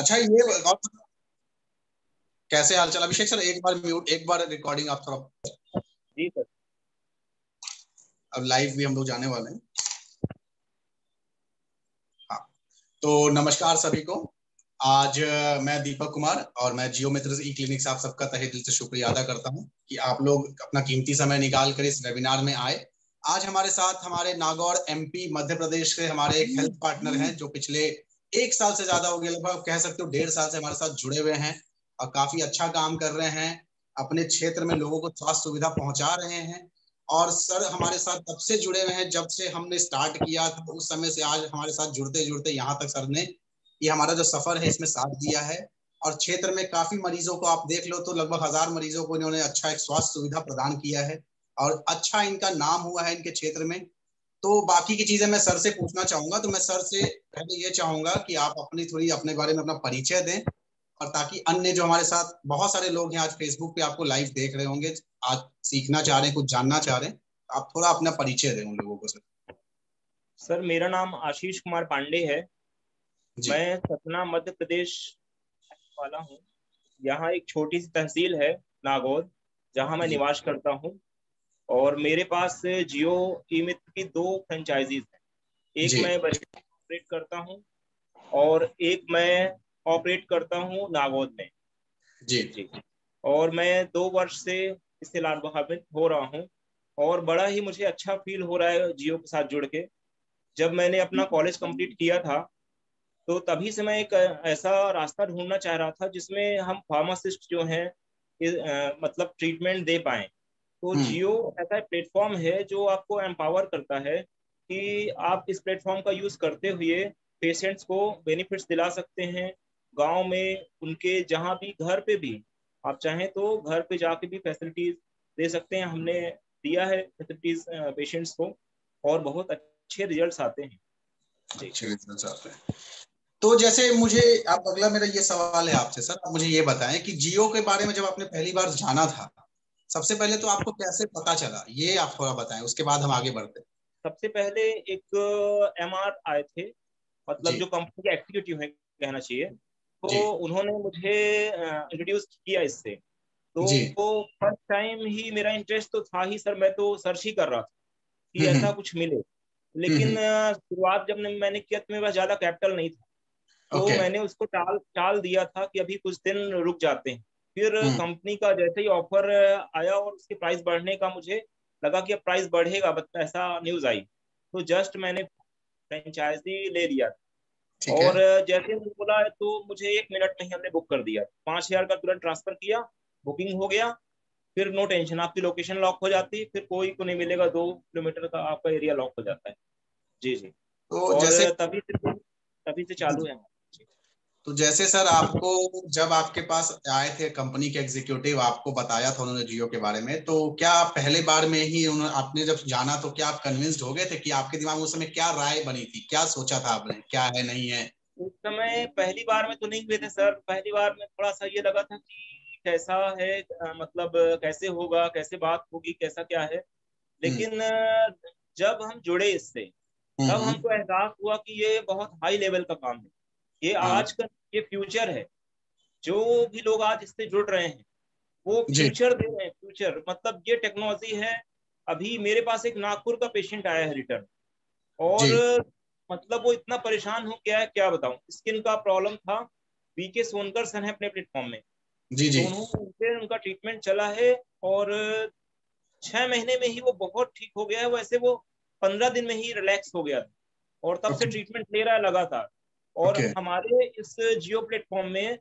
अच्छा ये बताओ, कैसे हाल चाल अभिषेक सर? एक बार म्यूट, एक बार रिकॉर्डिंग आप थोड़ा। जी सर। अब लाइव भी हम लोग जाने वाले हैं। हाँ, तो नमस्कार सभी को। आज मैं दीपक कुमार और मैं जियो मित्र ई क्लिनिक से आप सबका तहे दिल से शुक्रिया अदा करता हूं कि आप लोग अपना कीमती समय निकाल कर इस वेबिनार में आए। आज हमारे साथ हमारे नागौर एमपी मध्य प्रदेश के हमारे एक हेल्थ पार्टनर हैं जो पिछले 1 साल से ज्यादा हो गया, लगभग कह सकते हो 1.5 साल से हमारे साथ जुड़े हुए हैं और काफी अच्छा काम कर रहे हैं। अपने क्षेत्र में लोगों को स्वास्थ्य सुविधा पहुंचा रहे हैं। और सर हमारे साथ तब से जुड़े हुए हैं जब से हमने स्टार्ट किया था, उस समय से आज हमारे साथ जुड़ते जुड़ते यहाँ तक सर ने ये हमारा जो सफर है इसमें साथ दिया है। और क्षेत्र में काफी मरीजों को आप देख लो तो लगभग 1000 मरीजों को इन्होंने अच्छा एक स्वास्थ्य सुविधा प्रदान किया है और अच्छा इनका नाम हुआ है इनके क्षेत्र में। तो बाकी की चीजें मैं सर से पूछना चाहूंगा, तो मैं सर से पहले ये चाहूंगा कि आप अपनी थोड़ी अपने बारे में अपना परिचय दें, और ताकि अन्य जो हमारे साथ बहुत सारे लोग हैं आज फेसबुक पे आपको लाइव देख रहे होंगे, आज सीखना चाह रहे हैं, कुछ जानना चाह रहे हैं, आप थोड़ा अपना परिचय दें उन लोगों को सर। सर मेरा नाम आशीष कुमार पांडे है। जी मैं सतना मध्य प्रदेश वाला हूँ। यहाँ एक छोटी सी तहसील है नागौर, जहाँ मैं जी निवास करता हूँ। और मेरे पास जियो ई मित्र की 2 फ्रेंचाइजीज हैं। एक जी मैं बरेली में ऑपरेट करता हूँ और एक मैं ऑपरेट करता हूँ नागौर में। जी जी। और मैं 2 वर्ष से इससे लाभान्वित हो रहा हूँ और बड़ा ही मुझे अच्छा फील हो रहा है जियो के साथ जुड़ के। जब मैंने अपना कॉलेज कंप्लीट किया था तो तभी से मैं एक ऐसा रास्ता ढूंढना चाह रहा था जिसमें हम फार्मासिस्ट जो हैं मतलब ट्रीटमेंट दे पाएं। तो हम्म जियो ऐसा प्लेटफॉर्म है जो आपको एम्पावर करता है कि आप इस प्लेटफॉर्म का यूज करते हुए पेशेंट्स को बेनिफिट्स दिला सकते हैं। गांव में उनके जहां भी घर पे भी आप चाहें तो घर पे जाके भी फैसिलिटीज दे सकते हैं। हमने दिया है फैसिलिटीज पेशेंट्स को और बहुत अच्छे रिजल्ट्स आते हैं। जी। अच्छे रिजल्ट आते हैं। तो जैसे मुझे, आप अगला मेरा ये सवाल है आपसे सर, आप मुझे ये बताएं कि जियो के बारे में जब आपने पहली बार जाना था, सबसे पहले तो आपको कैसे पता चला, ये आप थोड़ा बताएं, उसके बाद हम आगे बढ़ते हैं। सबसे पहले एक एमआर आए थे, मतलब जी जो कंपनी के एग्जीक्यूटिव है कहना चाहिए। तो जी उन्होंने मुझे इंट्रोड्यूस किया इससे। तो जी फर्स्ट टाइम ही मेरा इंटरेस्ट तो था ही सर, मैं तो सर्च ही कर रहा था कि हम्म ऐसा हम्म कुछ मिले। हम्म, लेकिन शुरुआत जब मैंने किया तो मेरे पास ज्यादा कैपिटल नहीं था। तो ओके मैंने उसको टाल टाल दिया था कि अभी कुछ दिन रुक जाते हैं। फिर हम्म कंपनी का जैसे ही ऑफर आया और उसकी प्राइस बढ़ने का मुझे लगा कि अब प्राइस बढ़ेगा, बट ऐसा न्यूज आई तो जस्ट मैंने फ्रेंचाइजी ले लिया। ठीक है। और जैसे ही बोला तो मुझे 1 मिनट में ही हमने बुक कर दिया, 5,000 का तुरंत ट्रांसफर किया, बुकिंग हो गया। फिर नो टेंशन, आपकी लोकेशन लॉक हो जाती है, फिर कोई को नहीं मिलेगा, 2 किलोमीटर का आपका एरिया लॉक हो जाता है। जी जी। तो और जैसे, तभी से चालू है। जी तो जैसे सर आपको, जब आपके पास आए थे कंपनी के एग्जीक्यूटिव, आपको बताया था उन्होंने जियो के बारे में, तो क्या आप पहले बार में ही उन्होंने, आपने जब जाना तो क्या आप कन्विंस्ड हो गए थे? कि आपके दिमाग में उस समय क्या राय बनी थी, क्या सोचा था आपने, क्या है नहीं है? उस समय पहली बार में तो नहीं हुए थे सर। पहली बार में थोड़ा सा ये लगा था कि कैसा है, मतलब कैसे होगा, कैसे बात होगी, कैसा क्या है। हम्म लेकिन जब हम जुड़े इससे तब हम्म, हमको एहसास हुआ कि ये बहुत हाई लेवल का काम है। ये हाँ आज का, ये फ्यूचर है। जो भी लोग आज इससे जुड़ रहे हैं वो जी फ्यूचर दे रहे हैं। फ्यूचर मतलब ये टेक्नोलॉजी है। अभी मेरे पास एक नागपुर का पेशेंट आया है रिटर्न, और जी मतलब वो इतना परेशान हो गया है, क्या बताऊं। स्किन का प्रॉब्लम था। बीके सोनकर सर है अपने प्लेटफॉर्म में। जी तो जी उन्होंने उनसे उनका ट्रीटमेंट चला है और 6 महीने में ही वो बहुत ठीक हो गया है। वैसे वो 15 दिन में ही रिलैक्स हो गया था और तब से ओके ट्रीटमेंट ले रहा है लगातार। और ओके हमारे इस जियो प्लेटफॉर्म में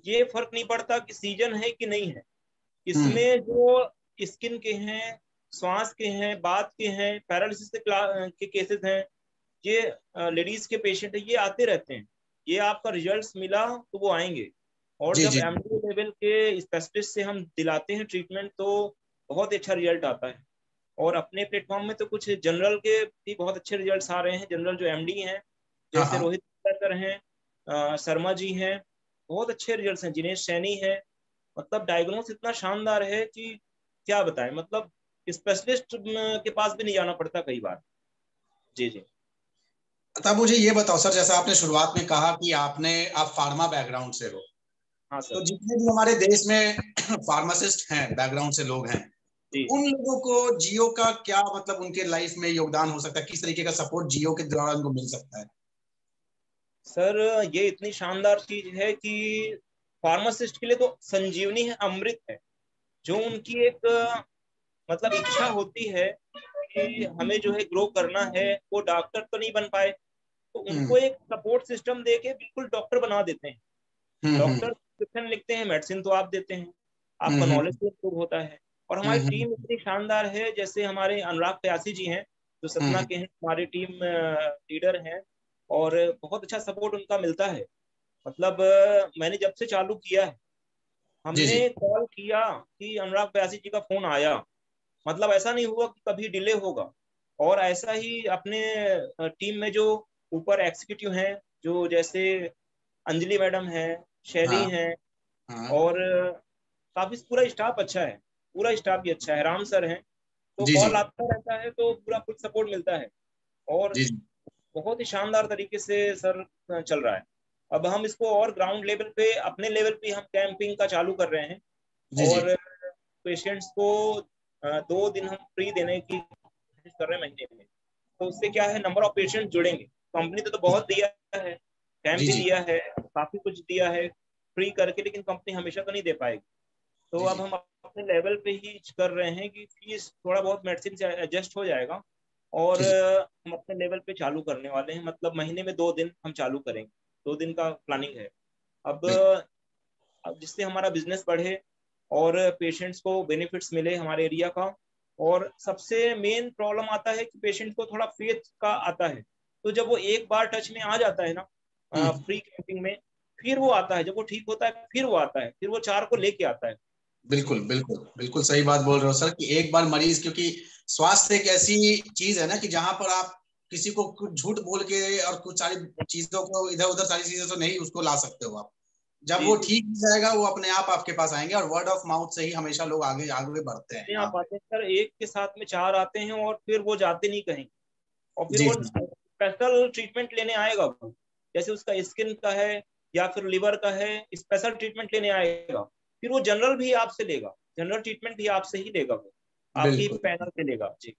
ये फर्क नहीं पड़ता कि सीजन है कि नहीं है। हम्म इसमें जो स्किन के हैं, श्वास के हैं, बात के हैं, पैरालिसिस के केसेस हैं, ये लेडीज के पेशेंट है, ये आते रहते हैं। ये आपका रिजल्ट्स मिला तो वो आएंगे। और जी जब जी एमडी लेवल के स्पेशलिस्ट से हम दिलाते हैं ट्रीटमेंट तो बहुत ही अच्छा रिजल्ट आता है। और अपने प्लेटफॉर्म में तो कुछ जनरल के भी बहुत अच्छे रिजल्ट्स आ रहे हैं। जनरल जो एमडी हैं हाँ जैसे हाँ। रोहित सर हैं, शर्मा जी हैं, बहुत अच्छे रिजल्ट्स हैं। जिनेश सैनी है। मतलब डायग्नोस इतना शानदार है कि क्या बताएं। मतलब स्पेशलिस्ट के पास भी नहीं जाना पड़ता कई बार। जी जी। तब मुझे ये बताओ सर, जैसा आपने शुरुआत में कहा कि आप फार्मा बैकग्राउंड से हो, हाँ तो सर। जितने भी हमारे देश में फार्मासिस्ट हैं, बैकग्राउंड से लोग हैं, तो जी उन लोगों को जियो का क्या मतलब उनके लाइफ में योगदान हो सकता है, किस तरीके का सपोर्ट जियो के द्वारा उनको मिल सकता है? सर, ये इतनी शानदार चीज है कि फार्मासिस्ट के लिए तो संजीवनी है, अमृत है। जो उनकी एक मतलब इच्छा होती है कि हमें जो है ग्रो करना है, वो डॉक्टर तो नहीं बन पाए, तो हम्म उनको एक सपोर्ट सिस्टम दे के बिल्कुल डॉक्टर बना देते हैं। हम्म डॉक्टर प्रिस्क्रिप्शन लिखते हैं, मेडिसिन तो आप देते हैं, आपका हम्म नॉलेज तो इम्प्रूव होता है। और हमारी हम्म टीम इतनी शानदार है, जैसे हमारे अनुराग प्यासी जी हैं, जो सतना हम्म के हैं, हमारी टीम लीडर हैं। और बहुत अच्छा सपोर्ट उनका मिलता है। मतलब मैंने जब से चालू किया है, जी जी। हमने कॉल किया कि अनुराग प्यासी जी का फोन आया, मतलब ऐसा नहीं हुआ कि कभी डिले होगा। और ऐसा ही अपने टीम में जो ऊपर एग्जीक्यूटिव हैं, जो जैसे अंजलि मैडम है, शैली हाँ हैं, हाँ। और काफी पूरा स्टाफ अच्छा है, पूरा स्टाफ भी अच्छा है, राम सर हैं। तो जी जी कॉल आता रहता है तो पूरा फुल सपोर्ट मिलता है। और जी जी बहुत ही शानदार तरीके से सर चल रहा है। अब हम इसको और ग्राउंड लेवल पे, अपने लेवल पे हम कैंपिंग का चालू कर रहे हैं। जी जी। और पेशेंट्स को 2 दिन हम फ्री देने की कोशिश कर रहे हैं महीने में। तो उससे क्या है, नंबर ऑफ पेशेंट जुड़ेंगे। कंपनी तो बहुत दिया है, टाइम जी भी जी दिया है, काफी कुछ दिया है फ्री करके, लेकिन कंपनी हमेशा तो नहीं दे पाएगी। तो जी अब जी। हम अपने लेवल पे ही कर रहे हैं कि फीस थोड़ा बहुत मेडिसिन से एडजस्ट हो जाएगा। और जी जी। हम अपने लेवल पे चालू करने वाले हैं, मतलब महीने में 2 दिन हम चालू करेंगे। 2 दिन का प्लानिंग है। अब बिल्कुल अब जिससे हमारा बिजनेस बढ़े और पेशेंट्स को बेनिफिट्स मिले हमारे एरिया का। और सबसे मेन प्रॉब्लम आता है कि पेशेंट को थोड़ा फेथ का आता है। तो जब वो एक बार टच में आ जाता है ना, हम्म। फ्री कैंपिंग में, फिर वो आता है, जब वो ठीक होता है फिर वो आता है, फिर वो 4 को लेके आता है। बिल्कुल बिल्कुल बिल्कुल सही बात बोल रहे हो सर, कि एक बार मरीज, क्योंकि स्वास्थ्य एक ऐसी चीज है ना कि जहां पर आप किसी को कुछ झूठ बोल के और कुछ सारी चीजों को इधर उधर सारी चीजें तो नहीं उसको ला सकते हो आप। जब जी वो जी। ठीक हो जाएगा वो अपने आप आपके पास आएंगे, और वर्ड ऑफ माउथ से ही हमेशा लोग आगे आगे बढ़ते हैं अपने यहाँ आप पे। आते हैं सर, एक के साथ में 4 आते हैं और फिर वो जाते नहीं कहीं। और फिर जी वो जी स्पेशल ट्रीटमेंट लेने आएगा वो, जैसे उसका स्किन का है या फिर लिवर का है, स्पेशल ट्रीटमेंट लेने आएगा। फिर वो जनरल भी आपसे लेगा, जनरल ट्रीटमेंट भी आपसे ही लेगा वो, आपके बिल्कुल पैनल पे लेगा जी।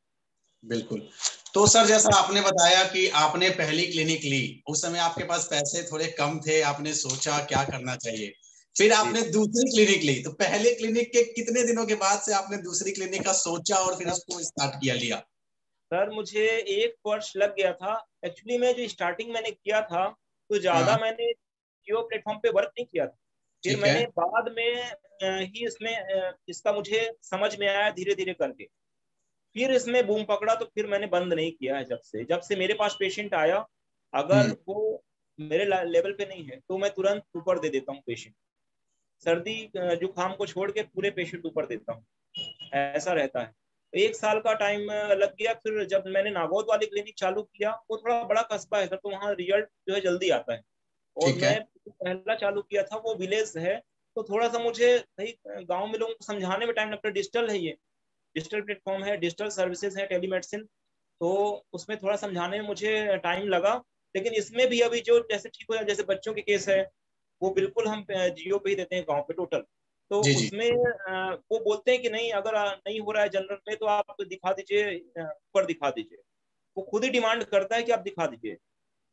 बिल्कुल। तो सर जैसा आपने बताया कि आपने पहली क्लिनिक ली, उस समय आपके पास पैसे थोड़े कम थे, आपने सोचा क्या करना चाहिए, फिर जी आपने दूसरी क्लिनिक ली, तो पहले क्लिनिक के कितने दिनों के बाद से आपने दूसरी क्लिनिक का सोचा और फिर उसको स्टार्ट किया लिया? सर, मुझे 1 वर्ष लग गया था। एक्चुअली मैं जो स्टार्टिंग मैंने किया था, तो हाँ ज्यादा मैंने जियो प्लेटफॉर्म पे वर्क नहीं किया था। फिर ठीक है। मैंने बाद में ही इसमें इसका मुझे समझ में आया धीरे धीरे करके। फिर इसमें बूम पकड़ा तो फिर मैंने बंद नहीं किया है। जब से मेरे पास पेशेंट आया, अगर हम्म। वो मेरे लेवल पे नहीं है तो मैं तुरंत ऊपर दे देता हूँ पेशेंट। सर्दी जुकाम को छोड़ के पूरे पेशेंट ऊपर देता हूँ, ऐसा रहता है। 1 साल का टाइम लग गया। फिर जब मैंने नागौद वाली क्लिनिक चालू किया, वो थोड़ा बड़ा कस्बा है सर, तो वहाँ रिजल्ट जो है जल्दी आता है। और ठीक है। मैं पहला चालू किया था वो विलेज है, तो थोड़ा सा मुझे भाई गांव में लोगों को समझाने में टाइम लगता है। डिजिटल है ये, डिजिटल प्लेटफॉर्म है, डिजिटल सर्विसेज है, टेलीमेडिसिन। तो उसमें थोड़ा समझाने में मुझे टाइम लगा। लेकिन इसमें भी अभी जो जैसे ठीक हो जाए, जैसे बच्चों के केस है, वो बिल्कुल हम जियो पे ही देते हैं गांव पे टोटल। तो जी जी। उसमें वो बोलते हैं कि नहीं, अगर नहीं हो रहा है जनरल में तो आप दिखा दीजिए, ऊपर दिखा दीजिए। वो खुद ही डिमांड करता है कि आप दिखा दीजिए।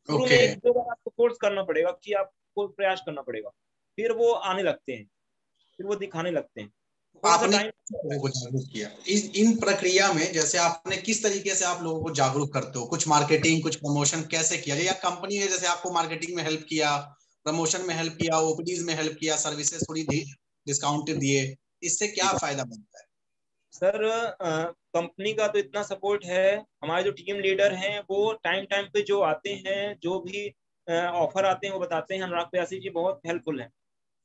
शुरू में ओके। 1-2 बार आपको कोर्स करना पड़ेगा, कि आपको प्रयास करना पड़ेगा। फिर वो आने लगते हैं, फिर वो दिखाने लगते हैं। थोड़ा सा आपने टाइम लगता लोगों है। को जागरूक किया इन प्रक्रिया में, जैसे आपने किस तरीके से आप लोगों को जागरूक करते हो, कुछ मार्केटिंग कुछ प्रमोशन कैसे किया, या कंपनी ने जैसे आपको मार्केटिंग में हेल्प किया, प्रमोशन में हेल्प किया, ओपीडीज में हेल्प किया, सर्विसेज थोड़ी डिस्काउंट दिए, इससे क्या फायदा बनता है? सर, कंपनी का तो इतना सपोर्ट है। हमारे जो टीम लीडर हैं वो टाइम टाइम पे जो आते हैं, जो भी ऑफर आते हैं वो बताते हैं। अनुराग प्यासी जी बहुत हेल्पफुल हैं,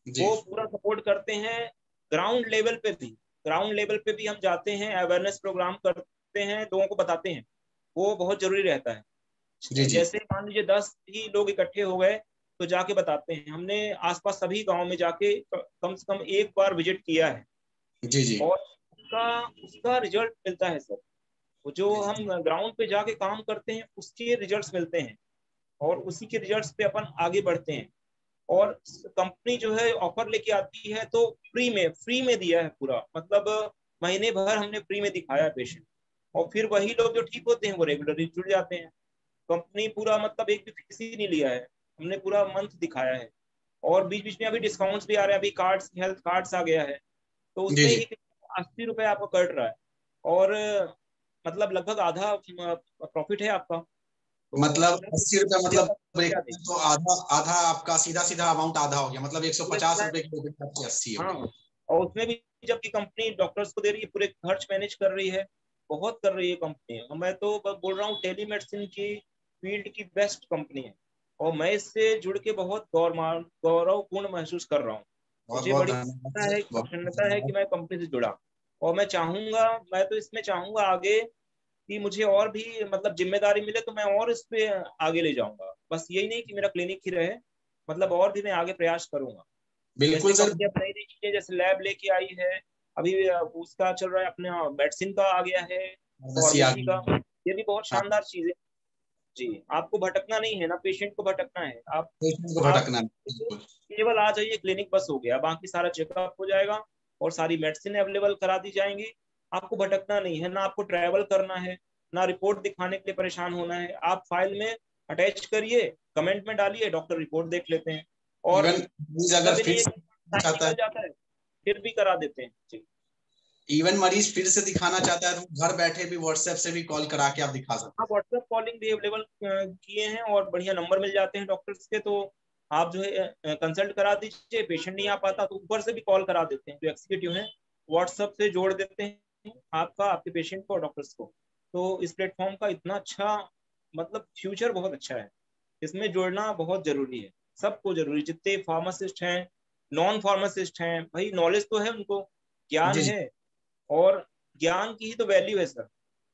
जी वो पूरा सपोर्ट करते हैं। ग्राउंड लेवल पे भी, ग्राउंड लेवल पे भी हम जाते हैं, अवेयरनेस प्रोग्राम करते हैं, लोगों को बताते हैं। वो बहुत जरूरी रहता जी है। जी जैसे मान लीजिए 10 ही लोग इकट्ठे हो गए, तो जाके बताते हैं। हमने आसपास सभी गांव में जाके कम से कम एक बार विजिट किया है। जी जी और उसका उसका रिजल्ट मिलता है सर। वो जो जी हम ग्राउंड पे जाके काम करते हैं उसके रिजल्ट्स मिलते हैं। और उसी के रिजल्ट्स पे अपन आगे बढ़ते हैं। और कंपनी जो है ऑफर लेके आती है तो फ्री में दिया है पूरा, मतलब महीने भर हमने फ्री में दिखाया है पेशेंट, और फिर वही लोग जो ठीक होते हैं वो रेगुलरली जुड़ जाते हैं। कंपनी पूरा मतलब एक भी फीस ही नहीं लिया है, हमने पूरा मंथ दिखाया है। और बीच बीच में अभी डिस्काउंट्स भी आ रहे हैं, अभी कार्ड्स, हेल्थ कार्ड्स आ गया है, तो जी उसमें जी। ही 80 रुपए आपको कट रहा है, और मतलब लगभग आधा प्रॉफिट है आपका। तो मतलब मैं 80 रुपया, क्या मतलब एक, क्या दें तो आधा आधा आपका सीधा सीधा अमाउंट आधा हो गया, मतलब एक सौ पूरे पचास पूरा। रुपए की टिकट आपकी 80 हो हाँ, गई। और उसमें भी जबकि कंपनी डॉक्टर्स को दे रही है, पूरे खर्च मैनेज कर रही है, बहुत कर रही है कंपनी। और मैं तो बोल रहा हूँ टेली मेडिसिन की फील्ड की बेस्ट कंपनी है, और मैं इससे जुड़ के बहुत गौरवपूर्ण महसूस कर रहा हूँ। बहुत मुझे बहुत बड़ी धन्यवाद प्रसन्नता सर, है, बहुत बहुत प्रसन्नता है कि धन्यवाद। मैं कंपनी से जुड़ा। और मैं तो इसमें चाहूंगा आगे कि मुझे और भी मतलब जिम्मेदारी मिले तो मैं और इस पे आगे ले जाऊंगा। बस यही नहीं कि मेरा क्लिनिक ही रहे, मतलब और भी मैं आगे प्रयास करूंगा। बिल्कुल जैसे सर। कंपनी अब नई नई चीजें जैसे लैब लेके आई है, अभी उसका चल रहा है अपना मेडिसिन का आ गया है, बस ये आ फार्मेसी गई। का, ये भी बहुत हाँ, शानदार चीज है। जी, आपको भटकना नहीं है ना, पेशेंट को भटकना है। पेशेंट को आप भटकना नहीं, बिल्कुल। केवल आ जाइए क्लिनिक, बस हो गया, बाकी सारा चेकअप हो जाएगा और सारी मेडिसिन अवेलेबल करा दी जाएंगी। आपको भटकना नहीं है, ना आपको ट्रैवल करना है, ना रिपोर्ट दिखाने के लिए परेशान होना है। आप फाइल में अटैच करिए, कमेंट में डालिए, डॉक्टर रिपोर्ट देख लेते हैं। और इवन मरीज ऐसा अगर भी नहीं फिर है से कि टाइम चाहता निकल है, जाता है, फिर भी करा देते हैं जी। इवन मरीज फिर से दिखाना चाहता है तो घर बैठे भी व्हाट्सएप से भी कॉल करा के आप दिखा हाँ, सकते व्हाट्सएप कॉलिंग भी अवेलेबल किए हैं, और बढ़िया नंबर मिल जाते हैं डॉक्टर्स के, तो आप जो है कंसल्ट करा दीजिए। पेशेंट नहीं आ पाता तो ऊपर से भी कॉल करा देते हैं, जो एग्जीक्यूटिव हैं व्हाट्सएप से जोड़ देते हैं आपका, आपके पेशेंट को और डॉक्टर्स को। तो इस प्लेटफॉर्म का इतना अच्छा, मतलब फ्यूचर बहुत अच्छा है, इसमें जुड़ना बहुत जरूरी है। सबको जरूरी, जितने फार्मासिस्ट हैं, नॉन फार्मासिस्ट हैं, भाई नॉलेज तो है उनको, हैं। ज्ञान जी जी। है, और ज्ञान की ही तो वैल्यू है सर,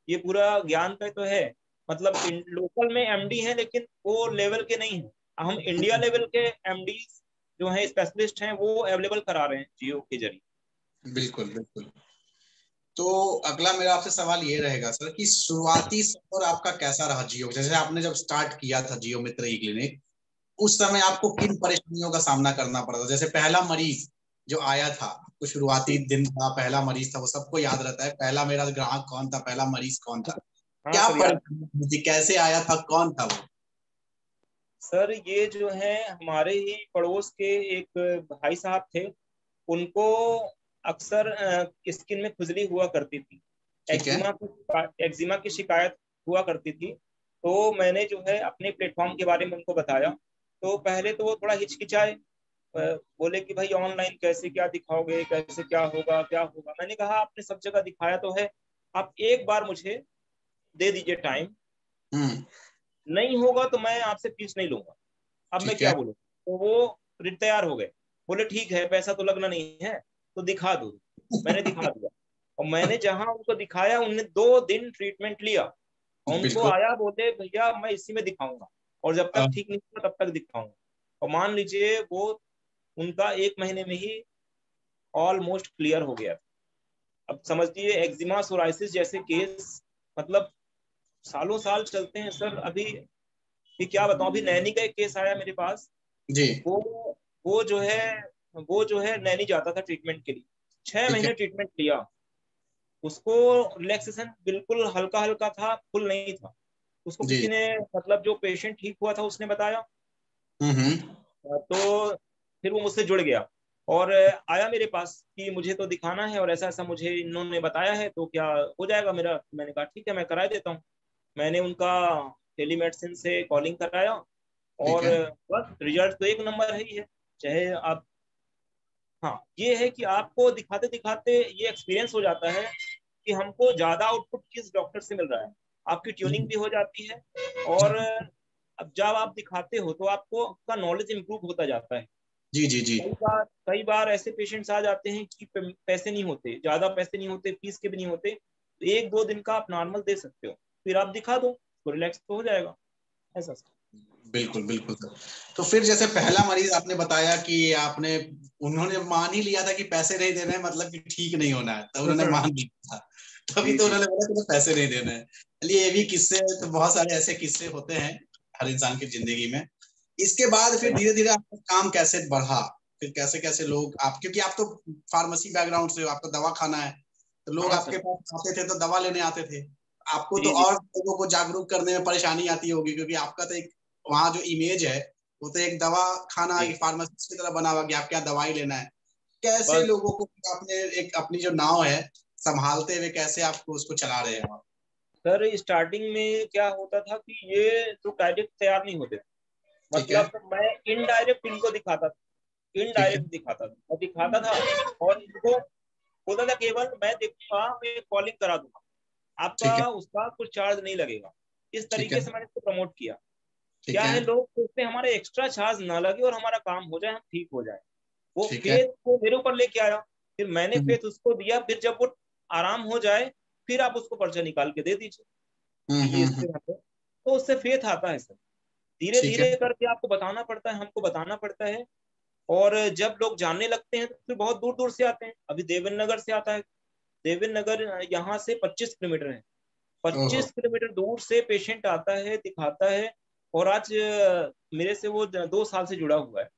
ये पूरा ज्ञान का तो है। मतलब लोकल में एमडी है लेकिन वो लेवल के नहीं है, हम इंडिया लेवल के एमडी जो हैं, स्पेशलिस्ट हैं, वो अवेलेबल करा रहे हैं जियो के जरिए। बिल्कुल बिल्कुल। तो अगला मेरा आपसे सवाल ये रहेगा सर कि शुरुआती सफर आपका कैसा रहा जियो, जैसे आपने जब स्टार्ट किया था जियो मित्र ई क्लिनिक, उस समय आपको किन परेशानियों का सामना करना पड़ा था? जैसे पहला मरीज जो आया था, आपको शुरुआती दिन था, पहला मरीज था, वो सबको याद रहता है, पहला मेरा ग्राहक कौन था, पहला मरीज कौन था, हाँ क्या सर, याद। परेशानी थी, कैसे आया था, कौन था वो? सर ये जो है हमारे ही पड़ोस के एक भाई साहब थे, उनको अक्सर स्किन में खुजली हुआ करती थी, ठीक है। एक्जिमा की शिकायत हुआ करती थी। तो मैंने जो है अपने प्लेटफॉर्म के बारे में उनको बताया, तो पहले तो वो थोड़ा हिचकिचाए, बोले कि भाई ऑनलाइन कैसे क्या दिखाओगे, कैसे क्या होगा क्या होगा। मैंने कहा आपने सब जगह दिखाया तो है, आप एक बार मुझे दे दीजिए टाइम, हम्म। नहीं होगा तो मैं आपसे फीस नहीं लूंगा। अब मैं ठीक है। क्या बोलूँ। तो वो तैयार हो गए, बोले ठीक है, पैसा तो लगना नहीं है, तो दिखा दो। मैंने दिखा दिया, और मैंने जहां उनको दिखाया उनने 2 दिन ट्रीटमेंट लिया, और उनको बिल्कुल। आया, बोले भैया मैं इसी में दिखाऊंगा, और जब तक ठीक नहीं हुआ तब तक दिखाऊंगा। और मान लीजिए वो उनका 1 महीने में ही ऑलमोस्ट क्लियर हो गया। अब समझिए एक्जिमा सोराइसिस जैसे केस, मतलब सालों साल चलते हैं सर। अभी ये क्या बताऊं, अभी नैनी का एक केस आया मेरे पास। जी। वो वो जो है वो जो है नैनी जाता था ट्रीटमेंट के लिए, छह ठीक है। महीने ट्रीटमेंट लिया, उसको रिलैक्सेशन बिल्कुल हल्का हल्का था, फुल नहीं था। उसको जी। किसी ने, मतलब जो पेशेंट ठीक हुआ था उसने बताया, हम्म। तो फिर वो मुझसे जुड़ गया और आया मेरे पास कि मुझे तो दिखाना है, और ऐसा ऐसा मुझे इन्होंने बताया है, तो क्या हो जाएगा मेरा। मैंने कहा ठीक है, मैं करा देता हूँ। मैंने उनका टेलीमेडिसिन से कॉलिंग कराया, ठीक और है। बस रिजल्ट तो एक नंबर है ही है। चाहे आप, हाँ ये है कि आपको दिखाते दिखाते ये एक्सपीरियंस हो जाता है कि हमको ज्यादा आउटपुट किस डॉक्टर से मिल रहा है, आपकी ट्यूनिंग भी हो जाती है। और अब जब आप दिखाते हो तो आपको आपका नॉलेज इंप्रूव होता जाता है। जी जी जी। कई बार ऐसे पेशेंट्स आ जाते हैं कि पैसे नहीं होते, ज्यादा पैसे नहीं होते, फीस के भी नहीं होते, तो 1-2 दिन का आप नॉर्मल दे सकते हो, फिर आप दिखा दो तो रिलैक्स तो हो जाएगा, ऐसा। बिल्कुल बिल्कुल सर। तो फिर जैसे पहला मरीज आपने बताया कि आपने, उन्होंने मान ही लिया था कि पैसे नहीं देने हैं, मतलब कि ठीक नहीं होना है, तब उन्होंने मान लिया था, तभी जी तो जी। उन्होंने बोला कि पैसे नहीं देने हैं। चलिए, ये भी किस्से तो बहुत सारे ऐसे किस्से होते हैं। हर इंसान की जिंदगी में। इसके बाद फिर धीरे धीरे आपका काम कैसे बढ़ा, फिर कैसे कैसे लोग आप, क्योंकि आप तो फार्मेसी बैकग्राउंड से हो, आपका दवा खाना है, तो लोग हाँ आपके सर। पास आते थे तो दवा लेने आते थे। आपको तो जी जी। और लोगों को जागरूक करने में परेशानी आती होगी, क्योंकि आपका तो एक वहाँ जो इमेज है वो तो एक दवा खाना, जी एक फार्मासिस्ट की तरह बना हुआ कि आप क्या दवाई लेना है। कैसे बस लोगों को आपने एक अपनी जो नाव है संभालते हुए कैसे आपको उसको चला रहे हैं आप? सर, स्टार्टिंग में क्या होता था कि ये तो डायरेक्ट तैयार नहीं होते थे। ठीक है। मतलब मैं इनडायरेक्ट इनको दिखाता था, ठीक है। इनडायरेक्ट दिखाता था, मैं दिखाता था और इनको बोलता था केवल मैं देखूंगा, मैं कॉलिंग करा दूंगा, आपका ठीक है। उसका कुछ चार्ज नहीं लगेगा। इस ठीक है। तरीके से मैंने इसको प्रमोट किया। ठीक क्या है। है, लोग सोचते हैं हमारे एक्स्ट्रा चार्ज ना लगे और हमारा काम हो जाए, हम ठीक हो जाए। वो ठीक है। फेथ को मेरे ऊपर लेके आया, फिर मैंने हम्म। फेथ उसको दिया, फिर जब वो आराम हो जाए फिर आप उसको पर्चा निकाल के दे दीजिए कि ये हम्म। इससे मतलब, तो उससे फेथ आता है सर। धीरे ठीक है। धीरे करके आपको बताना पड़ता है, हमको बताना पड़ता है। और जब लोग जानने लगते हैं तो फिर बहुत दूर दूर से आते हैं। अभी देवेंद्र नगर से आता है, देवेंद्र नगर यहाँ से 25 किलोमीटर है। ओहो। 25 किलोमीटर दूर से पेशेंट आता है, दिखाता है। और आज मेरे से वो 2 साल से जुड़ा हुआ है।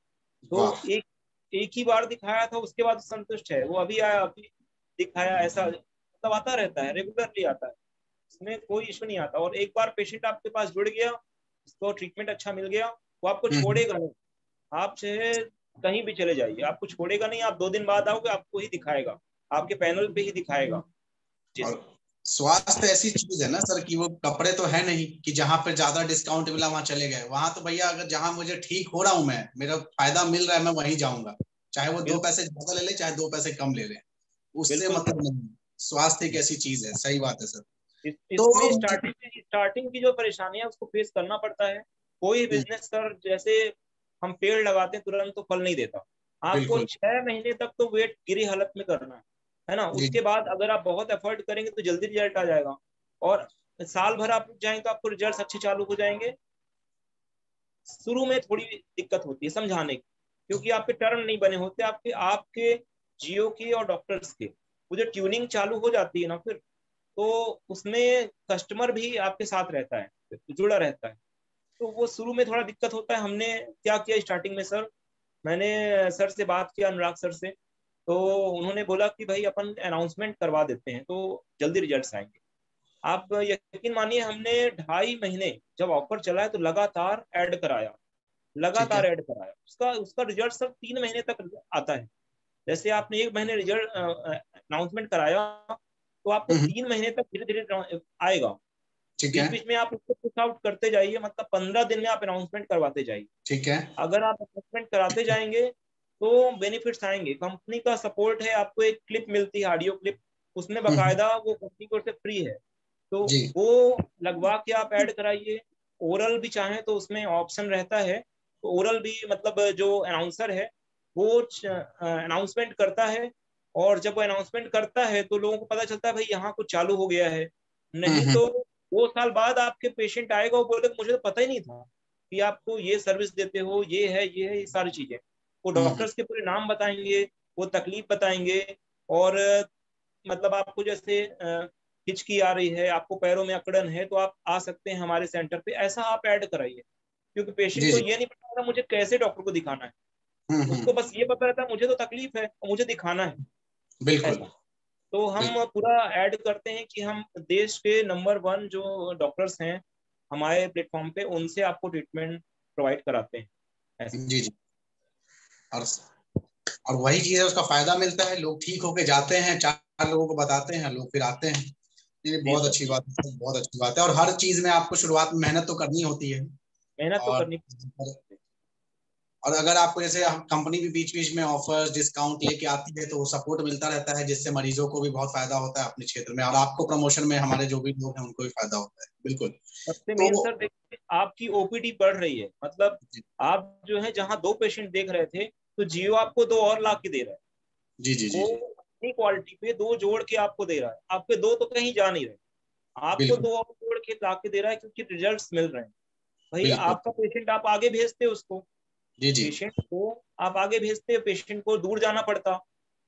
तो वाह। एक एक ही बार दिखाया था, उसके बाद संतुष्ट है, वो अभी आया अभी दिखाया, ऐसा मतलब आता रहता है, रेगुलरली आता है, इसमें कोई इशू नहीं आता। और एक बार पेशेंट आपके पास जुड़ गया, उसको ट्रीटमेंट अच्छा मिल गया, वो आपको हम्म। छोड़ेगा नहीं। आप चाहे कहीं भी चले जाइए, आपको छोड़ेगा नहीं। आप 2 दिन बाद आओगे, आपको ही दिखाएगा, आपके पैनल पे ही दिखाएगा। जी और सर। स्वास्थ्य ऐसी चीज है ना सर कि वो कपड़े तो है नहीं कि जहां पे ज्यादा डिस्काउंट मिला वहां चले गए। वहां तो भैया अगर जहां मुझे ठीक हो रहा हूं, मैं मेरा फायदा मिल रहा है, मैं वहीं जाऊंगा, चाहे वो दो बिल्कुल पैसे ज्यादा ले ले चाहे 2 पैसे कम ले ले, उससे बिल्कुल मतलब सर। नहीं। स्वास्थ्य एक ऐसी चीज है, सही बात है सर। तो इसमें स्टार्टिंग की जो परेशानियां उसको फेस करना पड़ता है। कोई हम्म, बिजनेस कर, जैसे हम पेड़ लगाते हैं तुरंत तो फल नहीं देता। आपको बिल्कुल। 6 महीने तक तो वेट गिरी हालत में करना है ना। जी उसके बाद अगर आप बहुत एफर्ट करेंगे तो जल्दी रिजल्ट आ जाएगा। और साल भर आप रुक जाएंगे तो आपको रिजल्ट अच्छे चालू हो जाएंगे। शुरू में थोड़ी दिक्कत होती है समझाने की, क्योंकि आपके टर्म नहीं बने होते, आपके आपके जियो के और डॉक्टर्स के। वो जो ट्यूनिंग चालू हो जाती है ना फिर, तो उसमें कस्टमर भी आपके साथ रहता है, जुड़ा रहता है। तो वो शुरू में थोड़ा दिक्कत होता है। हमने क्या किया स्टार्टिंग में सर, मैंने सर से बात किया, अनुराग सर से। तो उन्होंने बोला कि भाई अपन अनाउंसमेंट करवा देते हैं तो जल्दी रिजल्ट्स आएंगे। आप यकीन मानिए, हमने 2.5 महीने जब ऑफर चला है तो लगातार ऐड कराया, ठीक है। लगातार ऐड कराया। उसका उसका रिजल्ट सर 3 महीने तक आता है। जैसे आपने 1 महीने रिजल्ट अनाउंसमेंट कराया, तो आपको हम्म। 3 महीने तक धीरे धीरे आएगा। ठीक है। बीच बीच में आप उसको पुश आउट करते जाइए, मतलब 15 दिन में आप अनाउंसमेंट करवाते जाइए। ठीक है। अगर आप अनाउंसमेंट कराते जाएंगे तो बेनिफिट्स आएंगे। कंपनी का सपोर्ट है, आपको एक क्लिप मिलती है, ऑडियो क्लिप, उसमें हम्म। बकायदा वो कंपनी की ओर से फ्री है। तो जी। वो लगवा के आप ऐड कराइए। ओरल भी चाहें तो उसमें ऑप्शन रहता है, तो ओरल भी मतलब जो अनाउंसर है वो अनाउंसमेंट करता है। और जब वो अनाउंसमेंट करता है तो लोगों को पता चलता है भाई यहाँ कुछ चालू हो गया है। नहीं हम्म। तो 2 साल बाद आपके पेशेंट आएगा, वो बोलेगा मुझे तो पता ही नहीं था कि आपको ये सर्विस देते हो, ये सारी चीजें। वो हम्म। डॉक्टर्स के पूरे नाम बताएंगे, वो तकलीफ बताएंगे। और मतलब आपको जैसे हिचकी आ रही है, आपको पैरों में अकड़न है, तो आप आ सकते हैं हमारे सेंटर पे, ऐसा आप ऐड कराइए। क्योंकि पेशेंट जी को जी। ये नहीं पता होता मुझे कैसे डॉक्टर को दिखाना है, उसको हम्म। बस ये पता रहता है मुझे तो तकलीफ है और मुझे दिखाना है, बिल्कुल। ऐसा। तो हम बिल्कुल। पूरा ऐड करते हैं कि हम देश के नंबर 1 जो डॉक्टर्स हैं हमारे प्लेटफॉर्म पे, उनसे आपको ट्रीटमेंट प्रोवाइड कराते हैं, ऐसा। जी जी। और और वही चीज है, उसका फायदा मिलता है, लोग ठीक होके जाते हैं, 4 लोगों को बताते हैं, लोग फिर आते हैं। ये जी बहुत सर अच्छी जी। बात है, बहुत अच्छी बात है। और हर चीज में आपको शुरुआत में मेहनत तो करनी होती है। मेहनत तो और करनी। और अगर आपको जैसे कंपनी भी बीच बीच में ऑफर्स डिस्काउंट लेके आती है तो वो सपोर्ट मिलता रहता है, जिससे मरीजों को भी बहुत फायदा होता है अपने क्षेत्र में, और आपको प्रमोशन में हमारे जो भी लोग हैं उनको भी फायदा होता है। बिल्कुल। सबसे तो मेन सर देखिए, आपकी ओपीडी बढ़ रही है, मतलब जी आप जो है जहां 2 पेशेंट देख रहे थे, तो जियो आपको 2 और ला के दे रहा है। जी जी जी वो जी। अपनी क्वालिटी पे 2 जोड़ के आपको दे रहा है, आपके 2 तो कहीं जा नहीं रहे, आपको बिल्कुल। 2 और जोड़ के ला के दे रहा है, क्योंकि रिजल्ट्स मिल रहे हैं। भाई बिल्कुल। आपका पेशेंट आप आगे भेजते हो उसको, जी जी। पेशेंट को आप आगे भेजते हो, पेशेंट को दूर जाना पड़ता।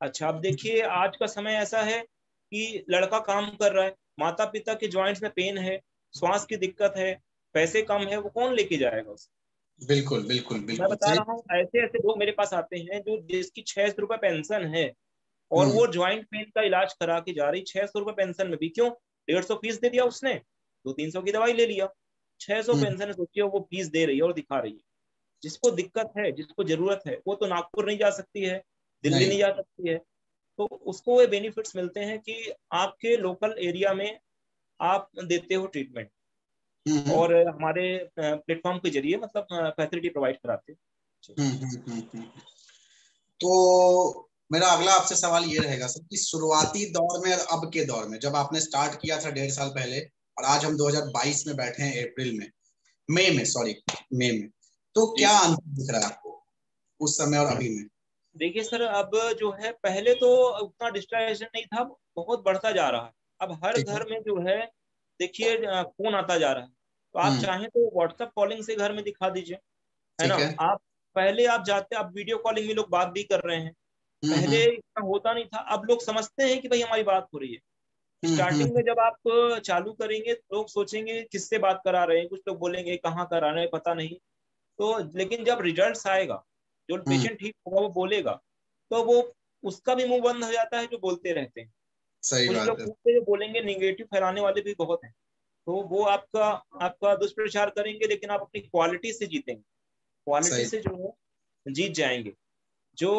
अच्छा, अब देखिए आज का समय ऐसा है कि लड़का काम कर रहा है, माता पिता के जॉइंट्स में पेन है, श्वास की दिक्कत है, पैसे कम है वो कौन लेके जाएगा उसे। बिल्कुल बिल्कुल मैं बिल्कुल बता सही। रहा हूँ ऐसे ऐसे लोग मेरे पास आते हैं जो जिसकी 600 रुपये पेंशन है और हम्म वो ज्वाइंट पेन का इलाज करा के जा रही, 600 रुपये पेंशन में भी क्यों, 150 फीस दे दिया उसने, 200-300 की दवाई ले लिया, 600 हम्म पेंशन है, सोचिए वो फीस दे रही है और दिखा रही है। जिसको दिक्कत है, जिसको जरूरत है, वो तो नागपुर नहीं जा सकती है, दिल्ली नहीं। नहीं जा सकती है, तो उसको ये बेनिफिट्स मिलते हैं कि आपके लोकल एरिया में आप देते हो ट्रीटमेंट, हम्म और हमारे प्लेटफॉर्म के जरिए मतलब फैसिलिटी प्रोवाइड कराते हैं। जी। हम्म हम्म हम्म हम्म। तो मेरा अगला आपसे सवाल ये रहेगा सर कि शुरुआती दौर में और अब के दौर में, जब आपने स्टार्ट किया था 1.5 साल पहले और आज हम 2022 में बैठे हैं, अप्रैल में, मई में, सॉरी, मई में, तो जी क्या जी। अंतर दिख रहा है आपको उस समय और अभी में? देखिए सर, अब जो है पहले तो उतना डिजिटलाइजेशन नहीं था, बहुत बढ़ता जा रहा है। अब हर ठीक है। घर में जो है, देखिए फोन आता जा रहा है, तो आप हम्म। चाहें तो व्हाट्सएप कॉलिंग से घर में दिखा दीजिए, है ना। ठीक है। आप पहले आप जाते, आप वीडियो कॉलिंग में लोग बात भी कर रहे हैं, पहले हम्म इतना होता नहीं था, अब लोग समझते हैं कि भाई हमारी बात हो रही है। स्टार्टिंग में हम्म। जब आप चालू करेंगे तो लोग सोचेंगे किससे बात करा रहे हैं, कुछ लोग बोलेंगे कहाँ करा रहे हैं पता नहीं, तो लेकिन जब रिजल्ट्स आएगा, जो हम्म। पेशेंट ठीक होगा वो बोलेगा, तो वो उसका भी मुंह बंद हो जाता है जो बोलते रहते हैं। सही कुछ बात लोग है। मुंह पे जो बोलेंगे, निगेटिव फैलाने वाले भी बहुत हैं, तो वो आपका आपका दुष्प्रचार करेंगे, लेकिन आप अपनी क्वालिटी से जीतेंगे, क्वालिटी सही। से जो है जीत जाएंगे। जो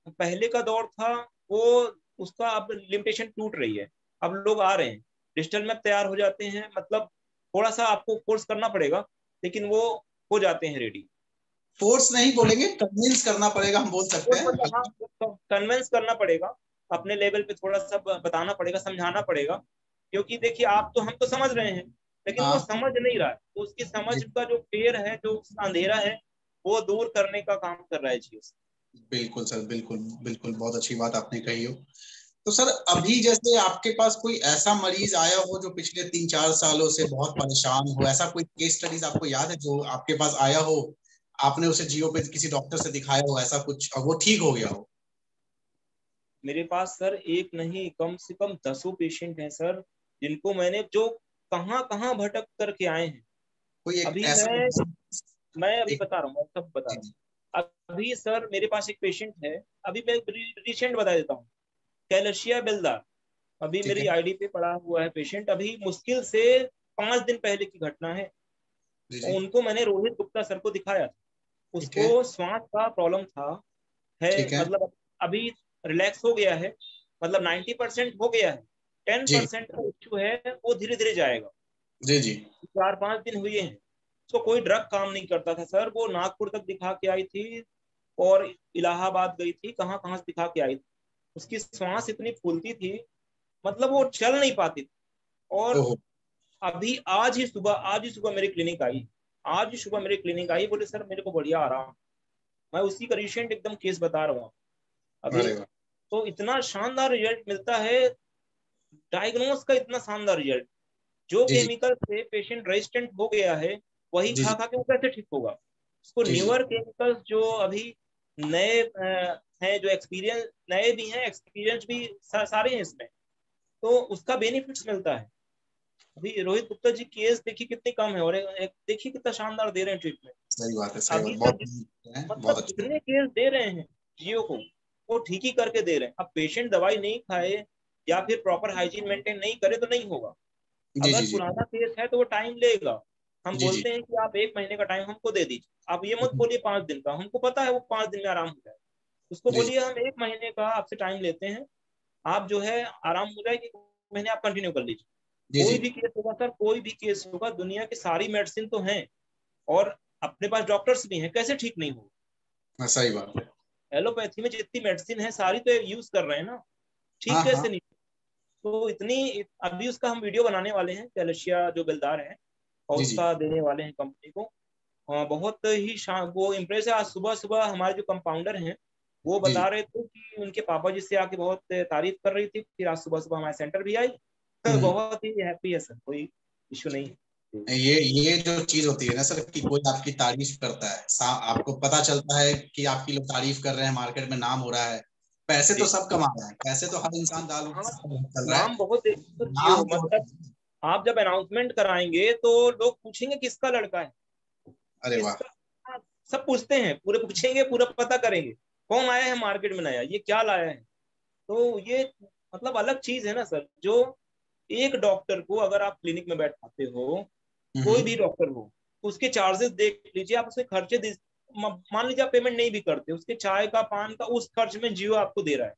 पहले का दौर था वो, उसका अब लिमिटेशन टूट रही है, अब लोग आ रहे हैं, डिजिटल में तैयार हो जाते हैं, मतलब थोड़ा सा आपको कोर्स करना पड़ेगा, लेकिन वो हो जाते हैं रेडी। फोर्स नहीं बोलेंगे, कन्विंस करना पड़ेगा, हम बोल सकते और हैं मतलब हाँ, बल्कि। कन्विंस करना पड़ेगा, अपने लेवल पे थोड़ा सा बताना पड़ेगा, समझाना पड़ेगा, क्योंकि देखिए आप तो, हम तो समझ रहे हैं, लेकिन वो हाँ समझ नहीं रहा है, तो उसकी समझ जी। का जो फेर है, जो उसका अंधेरा है, वो दूर करने का काम कर रहा है जी। बिल्कुल सर, बिल्कुल बिल्कुल, बहुत अच्छी बात आपने कही हो। तो सर अभी जैसे आपके पास कोई ऐसा मरीज आया हो जो पिछले 3-4 सालों से बहुत परेशान हो, ऐसा कोई केस स्टडीज आपको याद है जो आपके पास आया हो, आपने उसे जियो पे किसी डॉक्टर से दिखाया हो ऐसा कुछ और वो ठीक हो गया हो? मेरे पास सर एक नहीं, कम से कम 10 पेशेंट हैं सर, जिनको मैंने, जो कहाँ कहाँ भटक करके आए हैं। कोई एक अभी ऐसा मैं अभी एक, बता रहा हूँ, मैं सब बता जी रहा जी। हूँ। अभी सर मेरे पास एक पेशेंट है, अभी मैं रिसेंट बता देता हूँ, कैलशिया बेलदार, अभी ठीक है। मेरी आईडी पे पड़ा हुआ है पेशेंट, अभी मुश्किल से 5 दिन पहले की घटना है। जी और जी। उनको मैंने रोहित गुप्ता सर को दिखाया था, ठीक है। उसको श्वास का प्रॉब्लम था, है, ठीक है। मतलब अभी रिलैक्स हो गया है, मतलब 90% हो गया है, टेन जी परसेंट का इश्यू है, वो धीरे धीरे जाएगा। जी जी। 4-5 दिन हुए हैं, उसको कोई ड्रग काम नहीं करता था सर, वो नागपुर तक दिखा के आई थी, और इलाहाबाद गई थी, कहाँ कहाँ से दिखा के आई थी, उसकी सांस इतनी फूलती थी, मतलब वो चल नहीं पाती थी। और ओहो। अभी आज ही सुबह मेरी क्लिनिक आई, आज ही सुबह मेरी क्लिनिक आई, बोले सर मेरे को बढ़िया आराम। मैं उसी का रिसेंट एकदम केस बता रहा हूँ अभी। अरे वाह। तो इतना शानदार रिजल्ट मिलता है, डायग्नोस का इतना शानदार रिजल्ट, जो जी जी। केमिकल से पेशेंट रेजिस्टेंट हो गया है, वही जी खा जी। खा के वो कैसे ठीक होगा। उसको जी जी। न्यूअर केमिकल्स जो अभी नए हैं, जो एक्सपीरियंस नए भी हैं, एक्सपीरियंस भी सारे हैं इसमें, तो उसका बेनिफिट्स मिलता है। अभी रोहित गुप्ता जी केस देखिए कितनी कम है, और देखिए कितना शानदार दे रहे हैं ट्रीटमेंट। सही बात है, सही बात, अभी तक बहुत है, बहुत मतलब अच्छा। जितने केस दे रहे हैं जियो को, वो ठीक ही करके दे रहे हैं। अब पेशेंट दवाई नहीं खाए या फिर प्रॉपर हाइजीन मेंटेन नहीं करे तो नहीं होगा। जी अगर जी जी। पुराना केस है तो वो टाइम लेगा, हम जी जी। बोलते हैं कि आप 1 महीने का टाइम हमको दे दीजिए, आप ये मत जी बोलिए 5 दिन का, हमको पता है वो 5 दिन में आराम हो जाए, उसको जी। बोलिए हम 1 महीने का आपसे टाइम लेते हैं, आप जो है आराम हो जाएगी, महीने आप कंटिन्यू कर लीजिए। जी कोई जी। भी केस होगा सर, कोई भी केस होगा, दुनिया की सारी मेडिसिन तो हैं, और अपने पास डॉक्टर्स भी हैं, कैसे ठीक नहीं होगा। हाँ, सही बात है। एलोपैथी में जितनी मेडिसिन है सारी तो यूज कर रहे हैं ना, हाँ ठीक हाँ। कैसे नहीं। तो इतनी, अभी उसका हम वीडियो बनाने वाले हैं, कैलेशिया जो बेलदार है, और जी जी। उसका देने वाले हैं कंपनी को। बहुत ही वो इम्प्रेस है। आज सुबह सुबह हमारे जो कंपाउंडर हैं, वो जी जी। बता रहे थे कि उनके पापा जी से आके बहुत तारीफ कर रही थी, फिर आज सुबह सुबह हमारे सेंटर भी आई। हम्म। बहुत ही हैप्पी है सर, कोई इशू नहीं है। ये जो चीज होती है ना सर कि कोई आपकी तारीफ करता है, आपको पता चलता है कि आपकी लोग तारीफ कर रहे हैं, मार्केट में नाम हो रहा है। पैसे तो जी। सब कमा रहे हैं, पैसे तो हर इंसान दाल रोटी हाँ, से चल रहा है। नाम बहुत है तो जियो नाम जो मतलब, होता है। आप जब अनाउंसमेंट कराएंगे तो लोग पूछेंगे किसका लड़का है, अरे वाह। किसका, सब पूछते हैं, पूरे पूछेंगे, पूरा पता करेंगे कौन आया है मार्केट में नया, ये क्या लाया है। तो ये मतलब अलग चीज है ना सर, जो एक डॉक्टर को अगर आप क्लिनिक में बैठाते हो, कोई भी डॉक्टर हो, तो उसके चार्जेस देख लीजिए आप, उसके खर्चे मान लीजिए आप पेमेंट नहीं भी करते, उसके चाय का पान का उस खर्च में जियो आपको दे रहा है।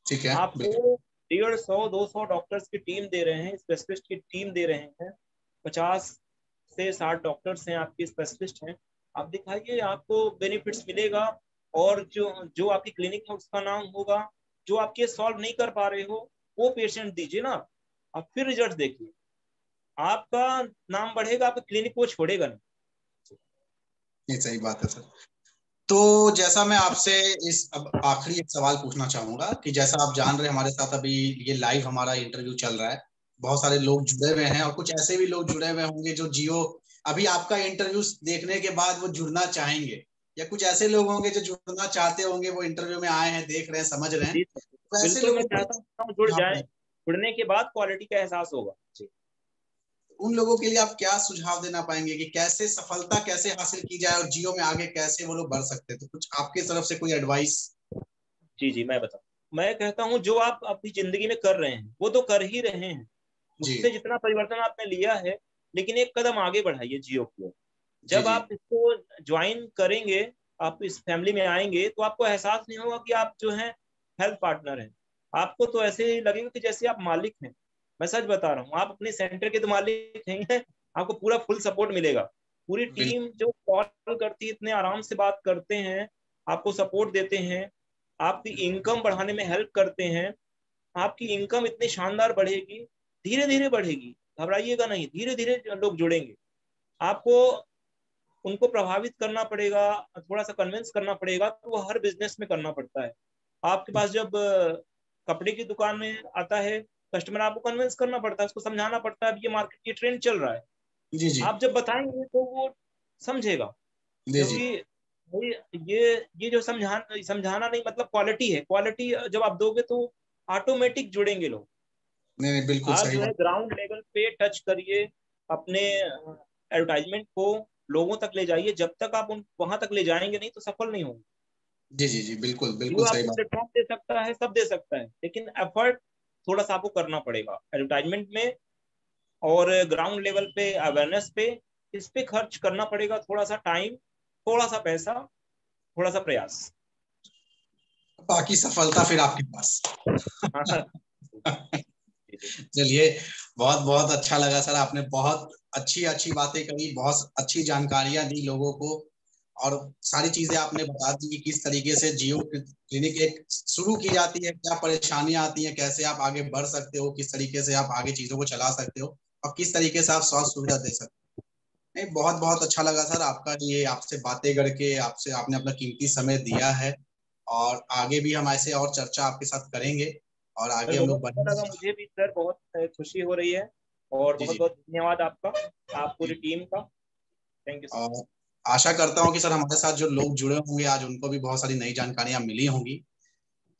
ठीक है, बिल्कुल। आपको 150-200 डॉक्टर्स की टीम दे रहे हैं, स्पेशलिस्ट की टीम दे रहे हैं, 50 से 60 डॉक्टर्स हैं आपके स्पेशलिस्ट हैं। आप दिखाइए, आपको बेनिफिट्स मिलेगा। और जो जो आपकी क्लिनिक में उसका नाम होगा, जो आप केस सॉल्व नहीं कर पा रहे हो वो पेशेंट दीजिए ना, आप फिर रिजल्ट देखिए, आपका नाम बढ़ेगा, आपकी क्लिनिक को छोड़ेगा नहीं। ये सही बात है सर। तो जैसा मैं आपसे इस अब आखिरी एक सवाल पूछना चाहूंगा कि जैसा आप जान रहे हैं हमारे साथ अभी ये लाइव हमारा इंटरव्यू चल रहा है, बहुत सारे लोग जुड़े हुए हैं और कुछ ऐसे भी लोग जुड़े हुए होंगे जो जियो अभी आपका इंटरव्यू देखने के बाद वो जुड़ना चाहेंगे, या कुछ ऐसे लोग होंगे जो जुड़ना चाहते होंगे, वो इंटरव्यू में आए हैं, देख रहे हैं, समझ रहे हैं, जी सर, तो ऐसे बिल्कुल मैं लोगों को चाहता हूँ जुड़ सुझाव जाए, दें। जुड़ने के बाद क्वालिटी का एहसास होगा जी। उन लोगों के लिए आप क्या सुझाव देना पाएंगे कि कैसे सफलता कैसे हासिल की जाए और जियो में आगे कैसे वो लोग बढ़ सकते हैं, तो कुछ आपकी तरफ से कोई एडवाइस। जी जी मैं बताऊँ, मैं कहता हूँ जो आप अपनी जिंदगी में कर रहे हैं वो तो कर ही रहे हैं, जी उससे जितना परिवर्तन आपने लिया है, लेकिन एक कदम आगे बढ़ाइए जियो की ओर। जी जब जी आप इसको ज्वाइन करेंगे, आप इस फैमिली में आएंगे, तो आपको एहसास नहीं होगा कि आप जो है हेल्थ पार्टनर हैं। आपको तो ऐसे ही लगेगा कि जैसे आप मालिक हैं। मैं सच बता रहा हूँ, आप अपने सेंटर के तो मालिक नहीं हैं, आपको पूरा फुल सपोर्ट मिलेगा। पूरी बिल्कुल। टीम जो कॉल करती है, इतने आराम से बात करते हैं, आपको सपोर्ट देते हैं, आपकी इनकम बढ़ाने में हेल्प करते हैं। आपकी इनकम इतनी शानदार बढ़ेगी, धीरे धीरे बढ़ेगी, घबराइएगा नहीं, धीरे धीरे लोग जुड़ेंगे। आपको उनको प्रभावित करना पड़ेगा, थोड़ा सा कन्विंस करना पड़ेगा, तो वो हर बिजनेस में करना पड़ता है। आपके पास जब कपड़े की दुकान में आता है कस्टमर, आपको कन्विंस करना पड़ता है, उसको समझाना पड़ता है अब ये मार्केट की ट्रेंड चल रहा है। जी जी आप जब बताएंगे तो वो समझेगा, जी जी। क्योंकि ये जो समझाना नहीं, मतलब क्वालिटी है, क्वालिटी जब आप दोगे तो ऑटोमेटिक जुड़ेंगे लोग। नहीं नहीं, बिल्कुल आप सही जो है बात। ग्राउंड लेवल पे टच करिए, अपने एडवर्टाइजमेंट को लोगों तक ले जाइए, जब तक आप उन वहां तक ले जाएंगे नहीं तो सफल नहीं होंगे। जी जी जी, बिल्कुल जो बिल्कुल सही आपको बात। प्लेटफॉर्म दे सकता है सब दे सकता है, लेकिन एफर्ट थोड़ा सा आपको करना पड़ेगा एडवर्टाइजमेंट में, और ग्राउंड लेवल पे अवेयरनेस पे, इस पे खर्च करना पड़ेगा, थोड़ा सा टाइम, थोड़ा सा पैसा, थोड़ा सा प्रयास। बाकी सफलता फिर आपके पास। हाँ, चलिए, बहुत बहुत अच्छा लगा सर, आपने बहुत अच्छी अच्छी बातें करी, बहुत अच्छी जानकारियां दी लोगों को, और सारी चीजें आपने बता दी कि किस तरीके से जियो क्लिनिक एक शुरू की जाती है, क्या परेशानियां आती हैं, कैसे आप आगे बढ़ सकते हो, किस तरीके से आप आगे चीजों को चला सकते हो, और किस तरीके से आप स्वास्थ्य सुविधा दे सकते हो। नहीं, बहुत बहुत अच्छा लगा सर आपका ये, आपसे बातें करके, आपसे आपने अपना कीमती समय दिया है, और आगे भी हम ऐसे और चर्चा आपके साथ करेंगे, और सर आगे हम बहुत लोग अच्छा बढ़ेंगे। लगा मुझे भी सर, बहुत खुशी हो रही है, और जी बहुत जी बहुत धन्यवाद आपका, आप पूरी जी। टीम का। Thank you sir. और आशा करता हूँ कि सर हमारे साथ जो लोग जुड़े होंगे आज उनको भी बहुत सारी नई जानकारियां मिली होंगी।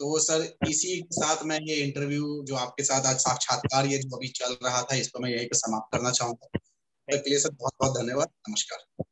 तो सर इसी के साथ मैं ये इंटरव्यू जो आपके साथ आज साक्षात्कार ये जो अभी चल रहा था, इसको मैं यहीं पे समाप्त करना चाहूंगा। तब थैंक तक के लिए सर बहुत बहुत धन्यवाद, नमस्कार।